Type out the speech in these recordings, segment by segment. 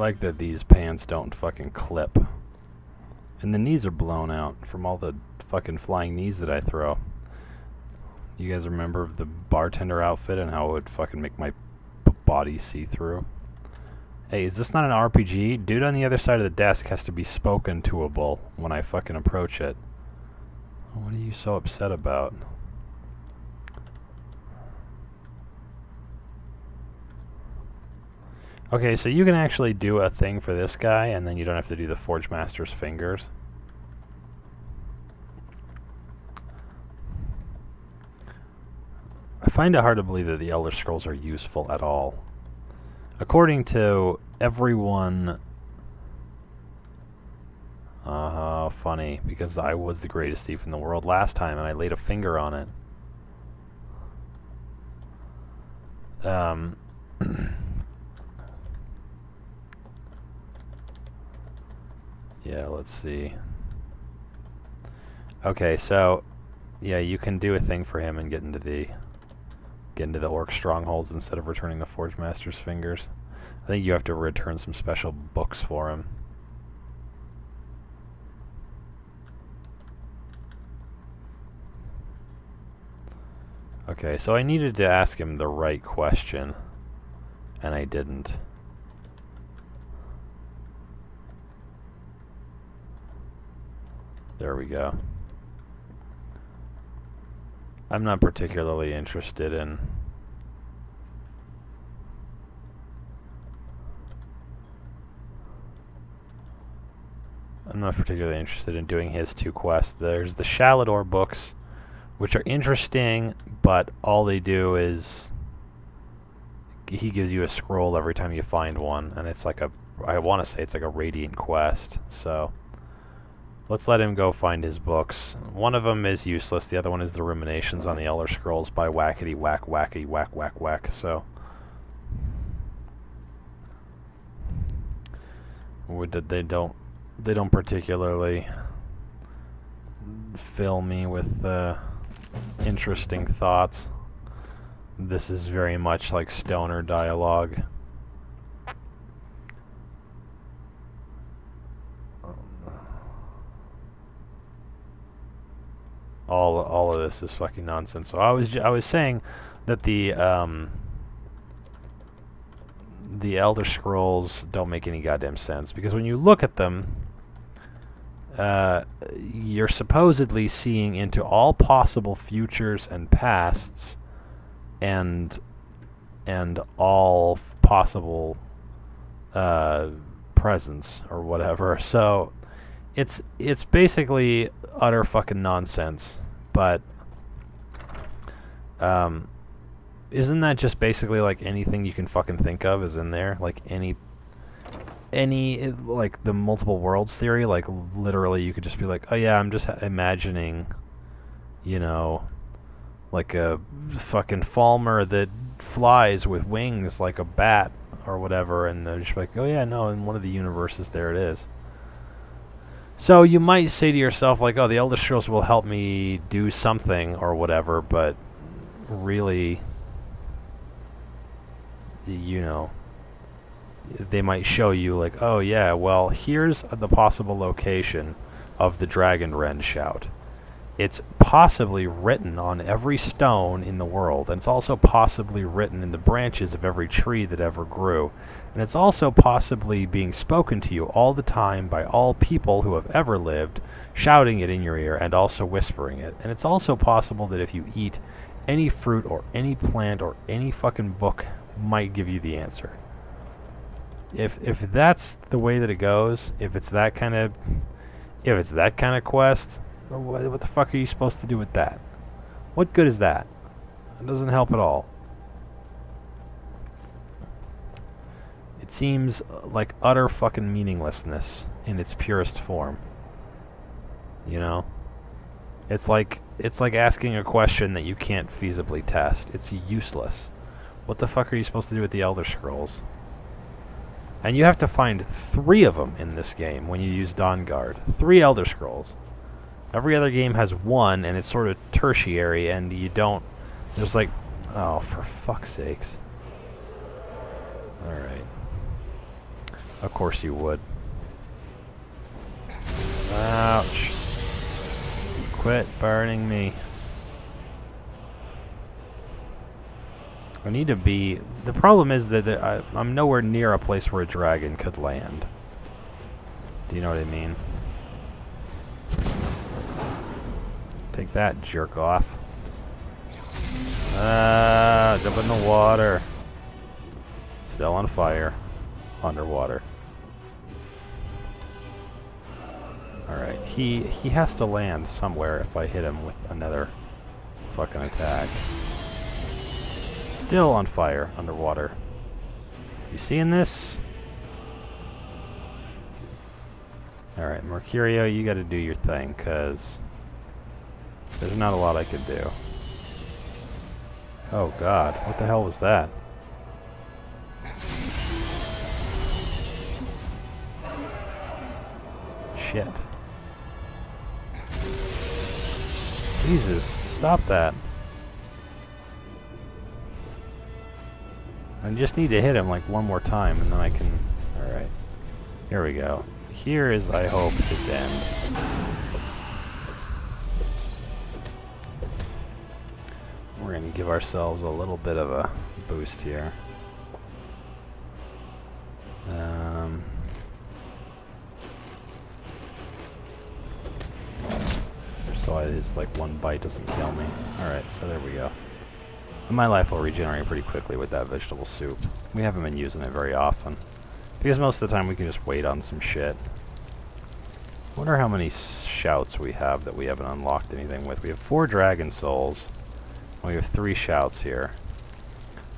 like that these pants don't fucking clip. And the knees are blown out from all the fucking flying knees that I throw. You guys remember the bartender outfit and how it would fucking make my body see-through? Hey, is this not an RPG? Dude on the other side of the desk has to be spoken to-able when I fucking approach it. What are you so upset about? Okay, so you can actually do a thing for this guy, and then you don't have to do the Forge Master's fingers. I find it hard to believe that the Elder Scrolls are useful at all. According to everyone... funny, because I was the greatest thief in the world last time, and I laid a finger on it. Yeah, let's see. Okay, so yeah, you can do a thing for him and get into the orc strongholds instead of returning the Forge Master's fingers. I think you have to return some special books for him. Okay, so I needed to ask him the right question, and I didn't. There we go. I'm not particularly interested in... doing his two quests. There's the Shalador books, which are interesting, but all they do is... he gives you a scroll every time you find one, and it's like a... I want to say it's like a Radiant quest, so... let's let him go find his books. One of them is useless, the other one is the Ruminations on the Elder Scrolls by Whackity Whack Wacky Whack Whack Whack, so... they don't particularly fill me with interesting thoughts. This is very much like stoner dialogue. All of this is fucking nonsense. So I was saying that the Elder Scrolls don't make any goddamn sense, because when you look at them, you're supposedly seeing into all possible futures and pasts, and all possible presents or whatever. So it's basically utter fucking nonsense. But isn't that just basically like anything you can fucking think of is in there? Like any like the multiple worlds theory, like literally you could just be like, oh yeah, I'm just imagining, you know, like a fucking Falmer that flies with wings like a bat or whatever, and they're just like, oh yeah, no, in one of the universes there it is. So you might say to yourself like, oh, the Elder Scrolls will help me do something or whatever, but really, you know, they might show you like, oh yeah, well, here's the possible location of the Dragon Wren shout. It's possibly written on every stone in the world, and it's also possibly written in the branches of every tree that ever grew, and it's also possibly being spoken to you all the time by all people who have ever lived, shouting it in your ear and also whispering it. And it's also possible that if you eat any fruit or any plant or any fucking book, might give you the answer. If that's the way that it goes, if it's that kind of quest, what the fuck are you supposed to do with that? What good is that? It doesn't help at all. It seems like utter fucking meaninglessness in its purest form. You know? It's like asking a question that you can't feasibly test. It's useless. What the fuck are you supposed to do with the Elder Scrolls? And you have to find 3 of them in this game when you use Dawnguard. 3 Elder Scrolls. Every other game has 1, and it's sort of tertiary, and you don't... There's like... Oh, for fuck's sakes. Alright. Of course you would. Ouch. Quit burning me. I need to be... The problem is that I'm nowhere near a place where a dragon could land. Do you know what I mean? Take that, jerk off. Jump in the water. Still on fire. Underwater. Alright, he has to land somewhere if I hit him with another fucking attack. Still on fire, underwater. You seeing this? Alright, Mercurio, you gotta do your thing, cause there's not a lot I could do. Oh god, what the hell was that? Shit. Jesus, stop that. I just need to hit him like one more time and then I can... Alright. Here we go. Here is, I hope, his end. We're going to give ourselves a little bit of a boost here. So his like one bite doesn't kill me. Alright, so there we go. And my life will regenerate pretty quickly with that vegetable soup. We haven't been using it very often. Because most of the time we can just wait on some shit. Wonder how many shouts we have that we haven't unlocked anything with. We have 4 dragon souls. We have 3 shouts here.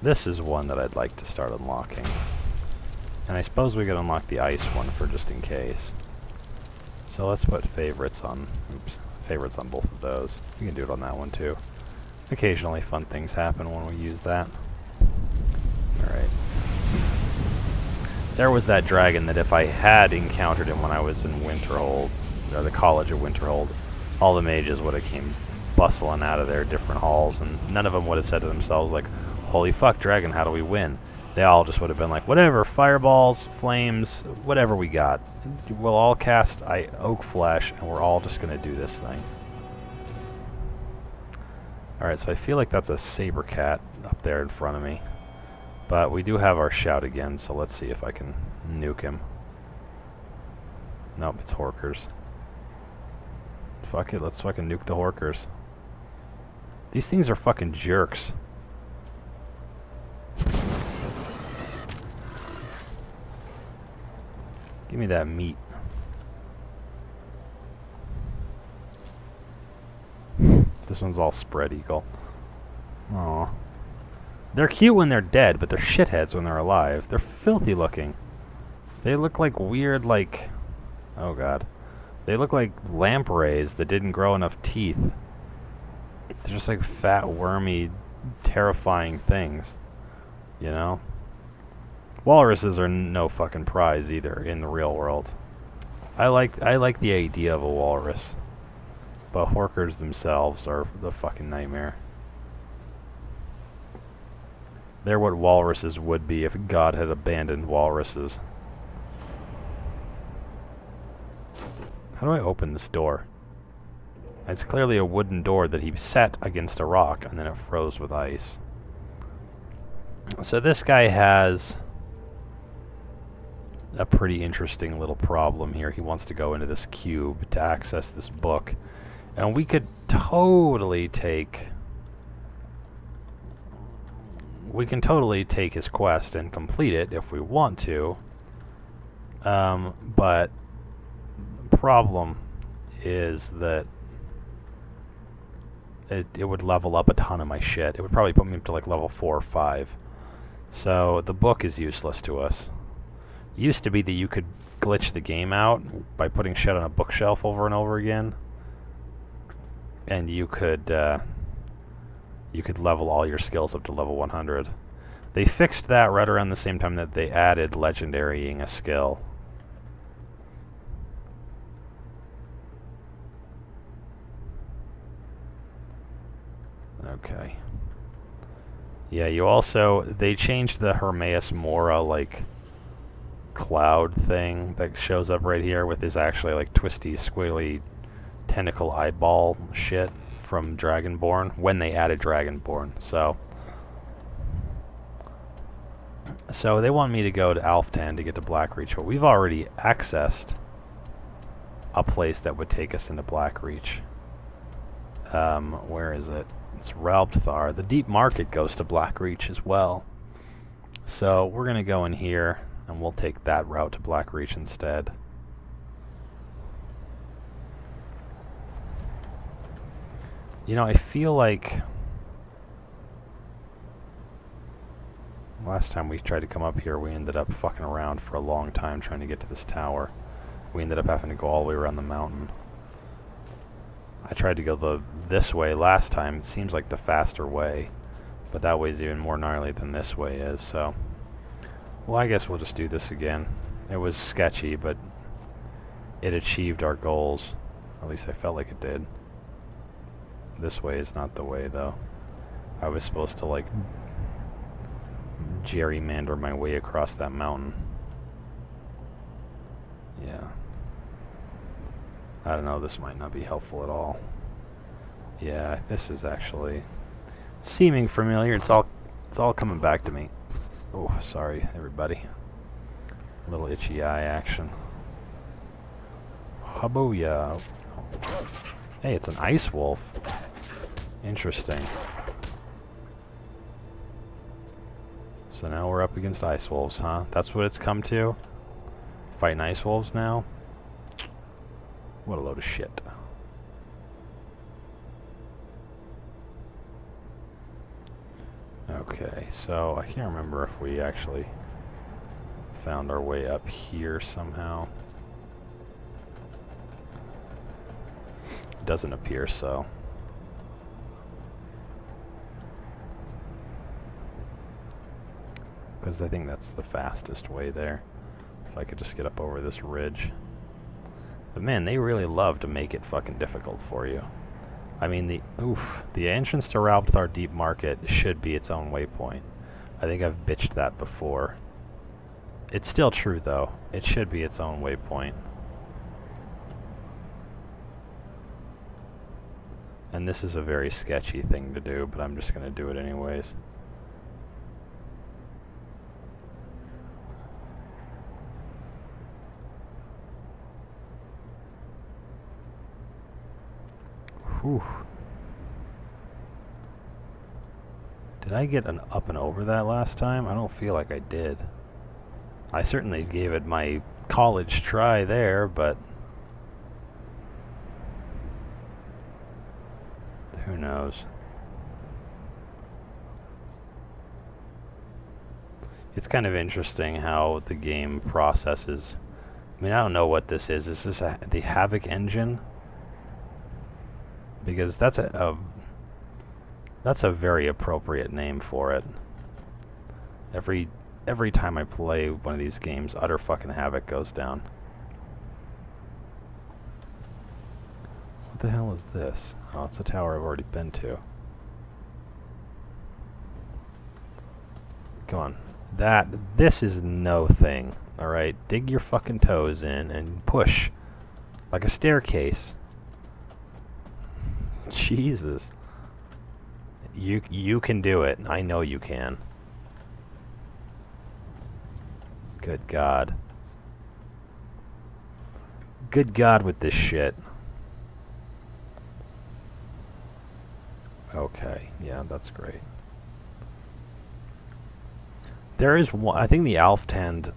This is one that I'd like to start unlocking. And I suppose we could unlock the ice one for just in case. So let's put favorites on... Oops. Favorites on both of those. We can do it on that one too. Occasionally fun things happen when we use that. Alright. There was that dragon that if I had encountered him when I was in Winterhold, or the College of Winterhold, all the mages would have came bustling out of their different halls, and none of them would have said to themselves like, holy fuck, dragon, how do we win? They all just would have been like, whatever, fireballs, flames, whatever we got. We'll all cast oak flesh, and we're all just going to do this thing. Alright, so I feel like that's a saber cat up there in front of me. But we do have our shout again, so let's see if I can nuke him. Nope, it's Horkers. Fuck it, let's fucking nuke the Horkers. These things are fucking jerks. Give me that meat. This one's all spread eagle. Aw. They're cute when they're dead, but they're shitheads when they're alive. They're filthy looking. They look like weird, like... Oh god. They look like lampreys that didn't grow enough teeth. They're just like fat, wormy, terrifying things. You know? Walruses are no fucking prize either in the real world. I like the idea of a walrus. But Horkers themselves are the fucking nightmare. They're what walruses would be if God had abandoned walruses. How do I open this door? It's clearly a wooden door that he set against a rock and then it froze with ice. So this guy has a pretty interesting little problem here. He wants to go into this cube to access this book. And we could totally take... We can totally take his quest and complete it if we want to. But the problem is that it would level up a ton of my shit. It would probably put me up to like level 4 or 5. So the book is useless to us. It used to be that you could glitch the game out by putting shit on a bookshelf over and over again. And you could level all your skills up to level 100. They fixed that right around the same time that they added legendarying a skill. Okay. Yeah, you also... They changed the Hermaeus Mora, like, cloud thing that shows up right here with his actually like twisty, squiggly tentacle eyeball shit from Dragonborn when they added Dragonborn. So they want me to go to Alftan to get to Blackreach, but we've already accessed a place that would take us into Blackreach. Where is it? It's Ralpthar. The Deep Market goes to Blackreach as well. So we're going to go in here, and we'll take that route to Blackreach instead. You know, I feel like last time we tried to come up here, we ended up fucking around for a long time trying to get to this tower. We ended up having to go all the way around the mountain. I tried to go this way last time. It seems like the faster way, but that way's even more gnarly than this way is, so... Well, I guess we'll just do this again. It was sketchy, but it achieved our goals. At least I felt like it did. This way is not the way, though. I was supposed to, like, gerrymander my way across that mountain. Yeah. I don't know, this might not be helpful at all. Yeah, this is actually seeming familiar. It's all coming back to me. Oh, sorry, everybody. A little itchy eye action. Habooyah. Hey, it's an ice wolf. Interesting. So now we're up against ice wolves, huh? That's what it's come to? Fighting ice wolves now? What a load of shit. Okay, so I can't remember if we actually found our way up here somehow. It doesn't appear so. Because I think that's the fastest way there. If I could just get up over this ridge. But man, they really love to make it fucking difficult for you. I mean, the entrance to Ralpthar Deep Market should be its own waypoint. I think I've bitched that before. It's still true, though. It should be its own waypoint. And this is a very sketchy thing to do, but I'm just going to do it anyways. Whew. Did I get an up and over that last time? I don't feel like I did. I certainly gave it my college try there, but who knows? It's kind of interesting how the game processes. I mean, I don't know what this is. Is this the Havoc engine? Because that's a very appropriate name for it. Every time I play one of these games, utter fucking havoc goes down. What the hell is this? Oh, it's a tower I've already been to. Come on. This is no thing. Alright, dig your fucking toes in and push. Like a staircase. Jesus. You can do it. I know you can. Good God. Good God with this shit. Okay, yeah, that's great. There is one, I think the Alftand,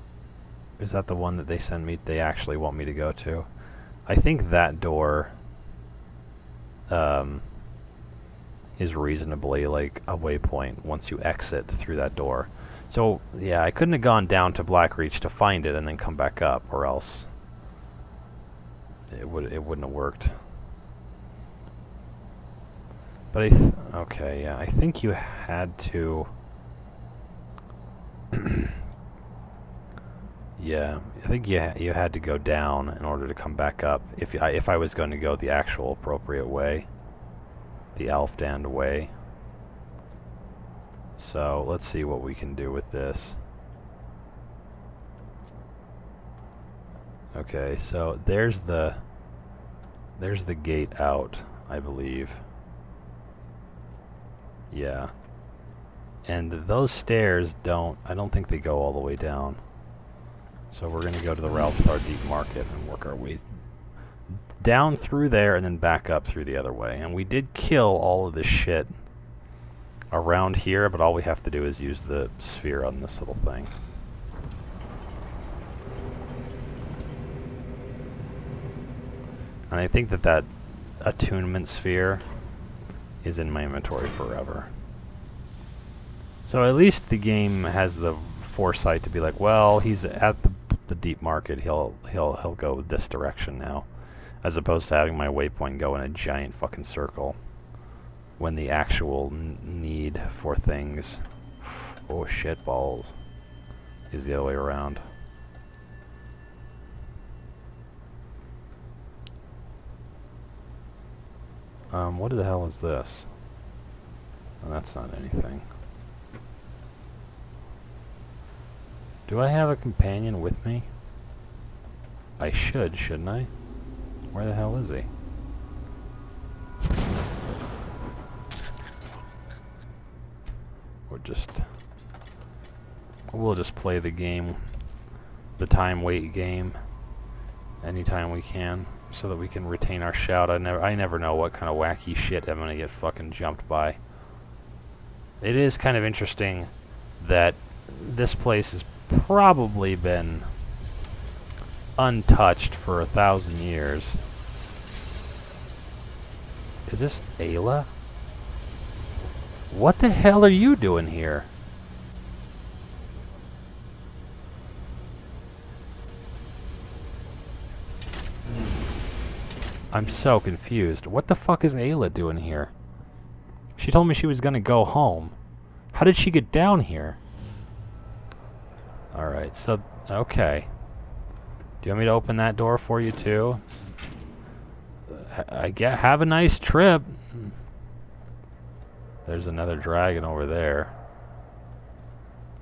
is that the one that they send me, they actually want me to go to? I think that door is reasonably like a waypoint once you exit through that door. So yeah, I couldn't have gone down to Blackreach to find it and then come back up, or else it wouldn't have worked. But okay, yeah, I think you had to. Yeah, I think you had to go down in order to come back up if I was going to go the actual appropriate way, the Alfdand way. So let's see what we can do with this. Okay, so there's the gate out, I believe. Yeah. And those stairs I don't think they go all the way down. So we're gonna go to the Ralsthar Deep Market and work our way down through there and then back up through the other way. And we did kill all of this shit around here, but all we have to do is use the sphere on this little thing. And I think that attunement sphere is in my inventory forever. So at least the game has the foresight to be like, well, he's at the deep market, he'll go this direction now, as opposed to having my waypoint go in a giant fucking circle when the actual need for things, oh shit balls, is the other way around. What the hell is this? Oh, that's not anything. Do I have a companion with me? I should, shouldn't I? Where the hell is he? We'll just play the game, the time-wait game, anytime we can, so that we can retain our shout. I never know what kind of wacky shit I'm gonna get fucking jumped by. It is kind of interesting that this place has probably been untouched for 1,000 years. Is this Ayla? What the hell are you doing here? I'm so confused. What the fuck is Ayla doing here? She told me she was gonna go home. How did she get down here? Alright, so, okay. Do you want me to open that door for you too? Have a nice trip. There's another dragon over there.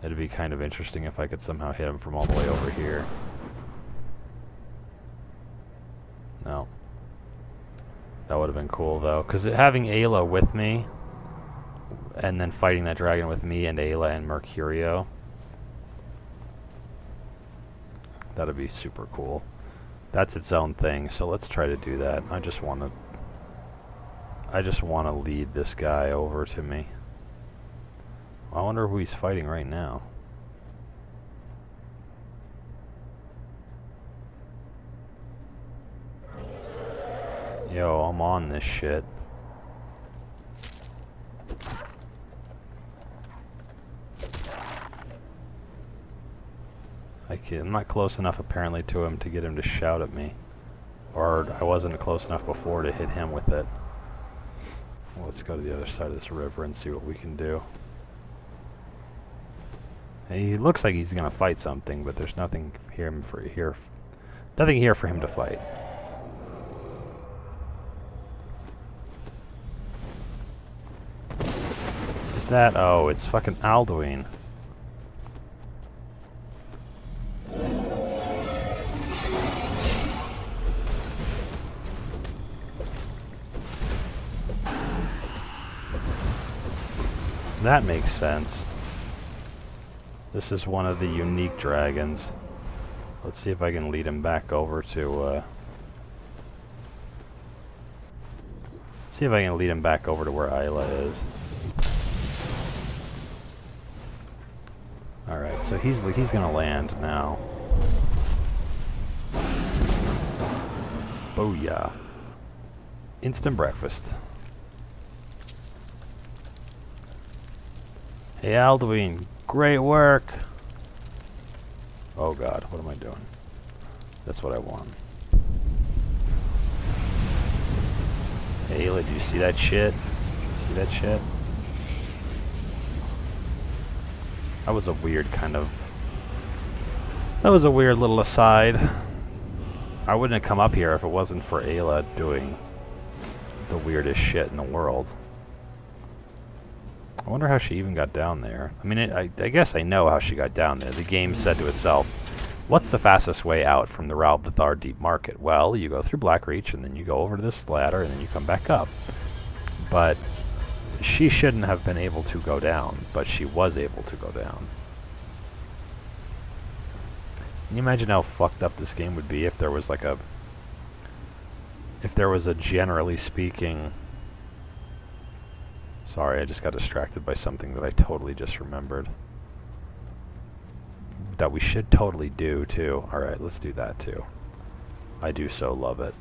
It'd be kind of interesting if I could somehow hit him from all the way over here. No. That would have been cool though, because having Ayla with me, and then fighting that dragon with me and Ayla and Mercurio, that'd be super cool. That's its own thing, so let's try to do that. I just want to lead this guy over to me. I wonder who he's fighting right now. Yo, I'm on this shit. I'm not close enough apparently to him to get him to shout at me. Or I wasn't close enough before to hit him with it. Well, let's go to the other side of this river and see what we can do. He looks like he's gonna fight something, but there's nothing nothing here for him to fight. Is that? Oh, it's fucking Alduin. That makes sense. This is one of the unique dragons. Let's see if I can lead him back over to, see if I can lead him back over to where Ayla is. Alright, so he's gonna land now. Booyah. Instant breakfast. Hey Alduin, great work! Oh god, what am I doing? That's what I want. Hey Ayla, do you see that shit? See that shit? That was a weird kind of... That was a weird little aside. I wouldn't have come up here if it wasn't for Ayla doing the weirdest shit in the world. I wonder how she even got down there. I mean, I guess I know how she got down there. The game said to itself, What's the fastest way out from the Ralbithar Deep Market? Well, you go through Blackreach, and then you go over to this ladder, and then you come back up. But she shouldn't have been able to go down, but she was able to go down. Can you imagine how fucked up this game would be if there was like a... if there was a generally speaking... Sorry, I just got distracted by something that I totally just remembered. That we should totally do, too. Alright, let's do that, too. I do so love it.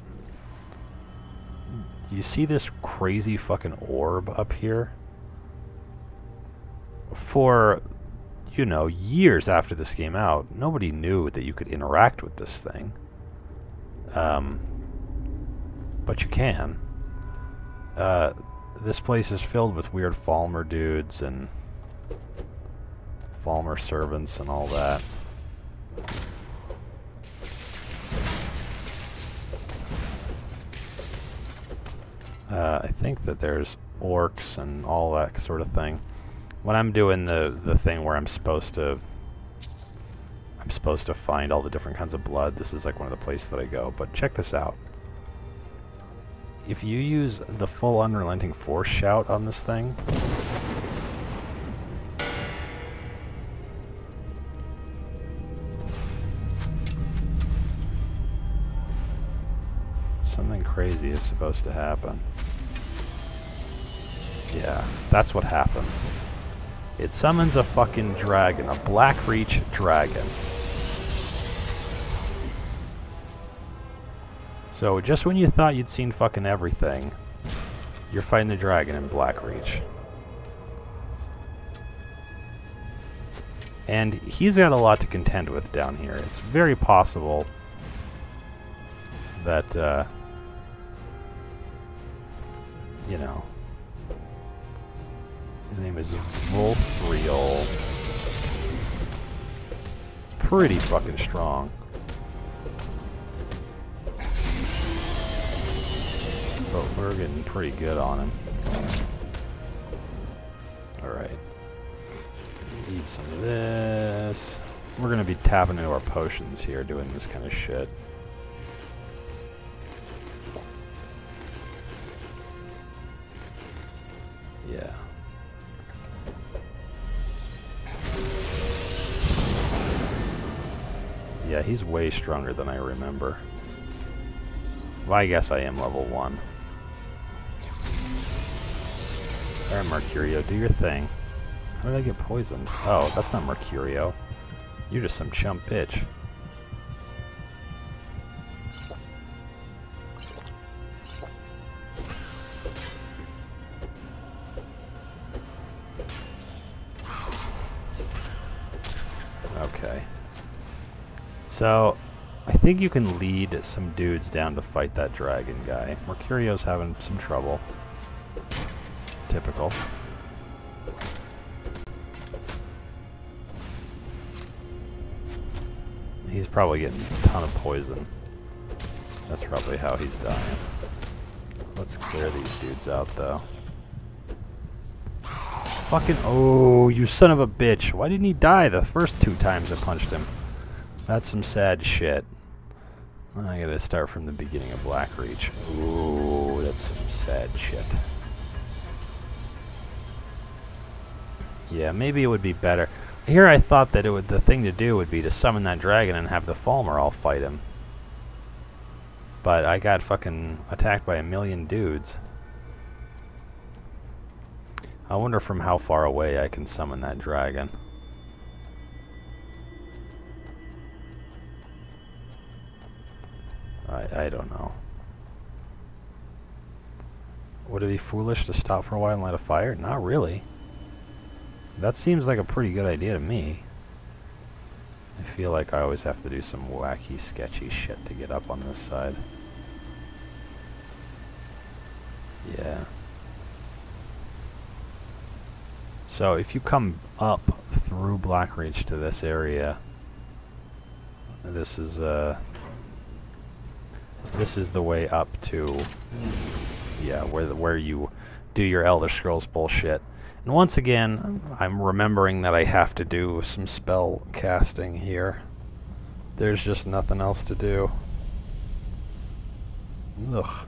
You see this crazy fucking orb up here? For, you know, years after this came out, nobody knew that you could interact with this thing. But you can. This place is filled with weird Falmer dudes and Falmer servants and all that. I think that there's orcs and all that sort of thing. When I'm doing the thing where I'm supposed to find all the different kinds of blood, this is like one of the places that I go. But check this out. If you use the full unrelenting force shout on this thing, something crazy is supposed to happen. Yeah, that's what happens. It summons a fucking dragon, a Blackreach dragon. So just when you thought you'd seen fucking everything, you're fighting a dragon in Blackreach. And he's got a lot to contend with down here. It's very possible that, you know, his name is Wolfriel. It's pretty fucking strong. But we're getting pretty good on him. Alright. Eat some of this. We're gonna be tapping into our potions here, doing this kind of shit. Yeah. Yeah, he's way stronger than I remember. Well, I guess I am level 1. Alright, Mercurio, do your thing. How did I get poisoned? Oh, that's not Mercurio. You're just some chump bitch. Okay. So, I think you can lead some dudes down to fight that dragon guy. Mercurio's having some trouble. Typical. He's probably getting a ton of poison. That's probably how he's dying. Let's clear these dudes out, though. Fucking... oh, you son of a bitch. Why didn't he die the first 2 times I punched him? That's some sad shit. I gotta start from the beginning of Blackreach. Ooh, that's some sad shit. Yeah, maybe it would be better. Here I thought that the thing to do would be to summon that dragon and have the Falmer all fight him. But I got fucking attacked by a million dudes. I wonder from how far away I can summon that dragon. I don't know. Would it be foolish to stop for a while and light a fire? Not really. That seems like a pretty good idea to me. I feel like I always have to do some wacky, sketchy shit to get up on this side. Yeah. So if you come up through Blackreach to this area, this is the way up to, yeah, where you do your Elder Scrolls bullshit. And once again, I'm remembering that I have to do some spell casting here. there's just nothing else to do. Ugh.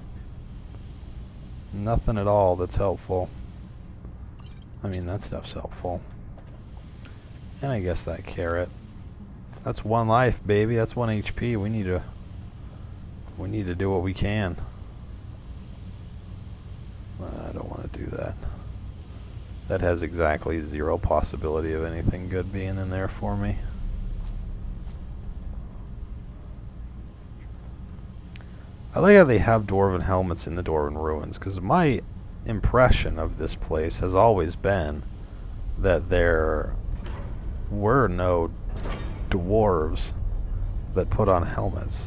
Nothing at all that's helpful. I mean, that stuff's helpful. And I guess that carrot. That's 1 life, baby. That's 1 HP. We need to do what we can. I don't want to do that. That has exactly 0 possibility of anything good being in there for me. I like how they have dwarven helmets in the dwarven ruins, because my impression of this place has always been that there were no dwarves that put on helmets.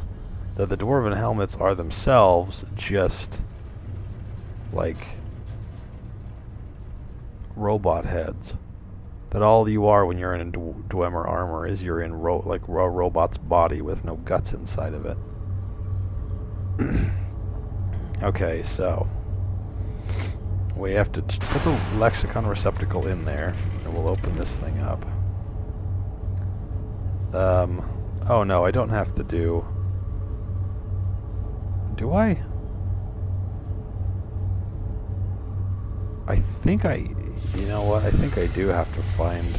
That the dwarven helmets are themselves just like robot heads. That all you are when you're in Dwemer armor is you're in like a robot's body with no guts inside of it. Okay, so we have to put the lexicon receptacle in there, and we'll open this thing up. Oh no, I don't have to do... Do I? I think you know what, I think I do have to find...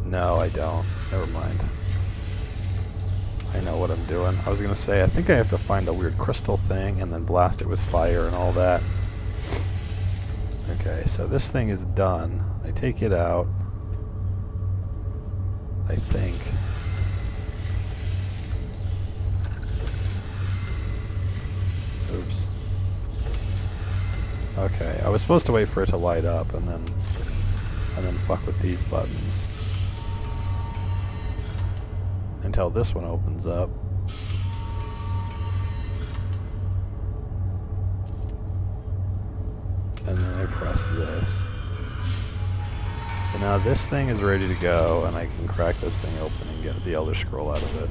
No, I don't. Never mind. I know what I'm doing. I was gonna say, I think I have to find a weird crystal thing and then blast it with fire and all that. Okay, so this thing is done. I take it out. I think. Oops. Okay, I was supposed to wait for it to light up and then fuck with these buttons. Until this one opens up. And then I press this. So now this thing is ready to go, and I can crack this thing open and get the Elder Scroll out of it.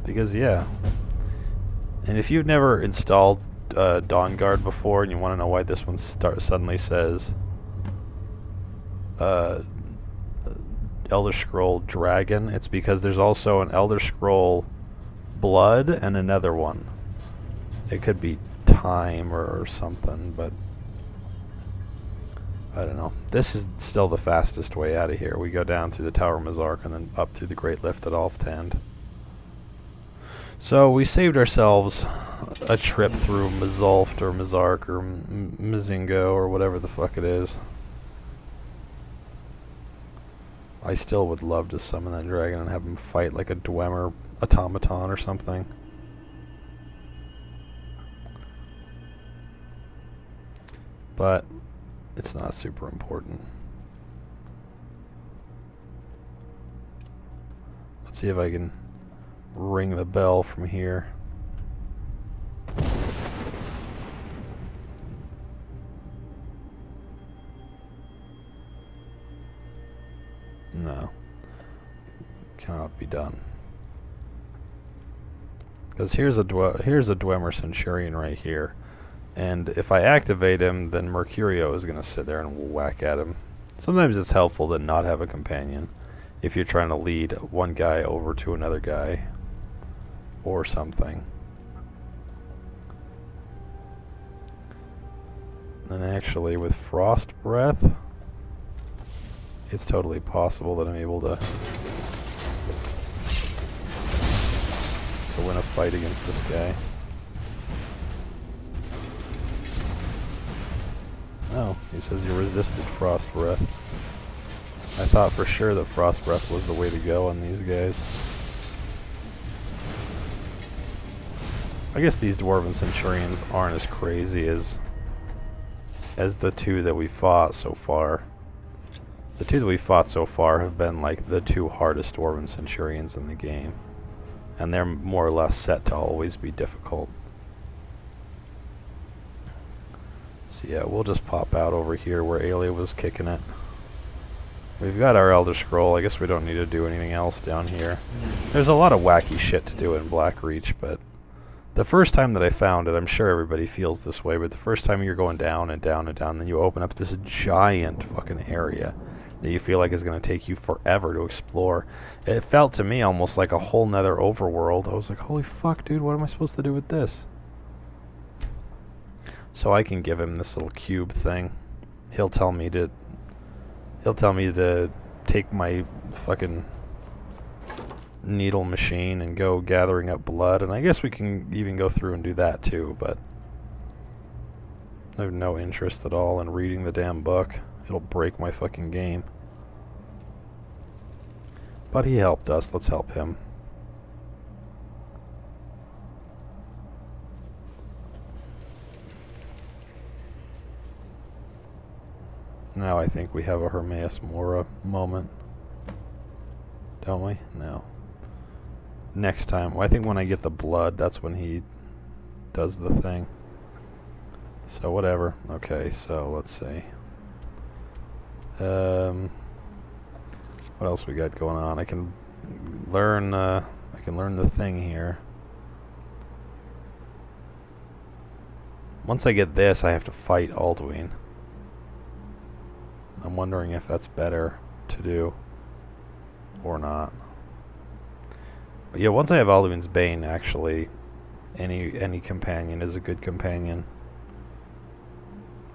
Because, yeah. And if you've never installed Dawnguard before, and you want to know why this one suddenly says Elder Scroll Dragon, it's because there's also an Elder Scroll Blood and another one. It could be Time or something, but I don't know. This is still the fastest way out of here. We go down through the Tower of Mizark and then up through the Great Lift at Alftand. So we saved ourselves a trip through Mizulft or Mizark or Mizingo or whatever the fuck it is. I still would love to summon that dragon and have him fight like a Dwemer automaton or something. But it's not super important. Let's see if I can ring the bell from here. No. Cannot be done. Because here's a Dwemer Centurion right here. And if I activate him, then Mercurio is going to sit there and whack at him. Sometimes it's helpful to not have a companion if you're trying to lead one guy over to another guy or something. And actually with Frost Breath, it's totally possible that I'm able to win a fight against this guy. Oh, he says you resisted Frost Breath. I thought for sure that Frost Breath was the way to go on these guys. I guess these Dwarven Centurions aren't as crazy as the two that we fought so far. The two that we fought so far have been like the two hardest Dwarven Centurions in the game. And they're more or less set to always be difficult. So yeah, we'll just pop out over here where Aelia was kicking it. We've got our Elder Scroll. I guess we don't need to do anything else down here. There's a lot of wacky shit to do in Blackreach, but The first time that I found it, I'm sure everybody feels this way, but the first time you're going down and down and down, then you open up this giant fucking area that you feel like is going to take you forever to explore. It felt to me almost like a whole nother overworld. I was like, holy fuck, dude, what am I supposed to do with this? So I can give him this little cube thing. He'll tell me to take my fucking needle machine and go gathering up blood, and I guess we can even go through and do that too, but I have no interest at all in reading the damn book. It'll break my fucking game. But he helped us, let's help him. Now I think we have a Hermaeus Mora moment. Don't we? No. Next time. Well, I think when I get the blood, that's when he does the thing. So whatever. Okay, so let's see. What else we got going on? I can learn the thing here. Once I get this, I have to fight Alduin. I'm wondering if that's better to do or not. But yeah, once I have Alduin's Bane, actually, any companion is a good companion,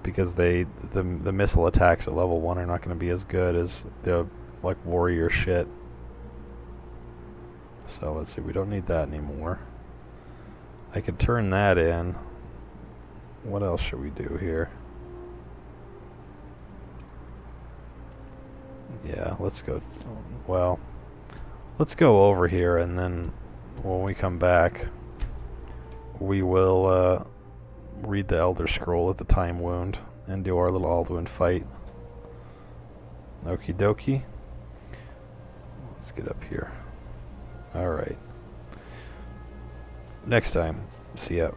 because the missile attacks at level 1 are not going to be as good as the like warrior shit. So let's see, we don't need that anymore. I could turn that in. What else should we do here? Yeah, let's go. Well, let's go over here, and then when we come back, we will read the Elder Scroll at the Time Wound and do our little Alduin fight. Okie dokie. Let's get up here. Alright. Next time. See ya.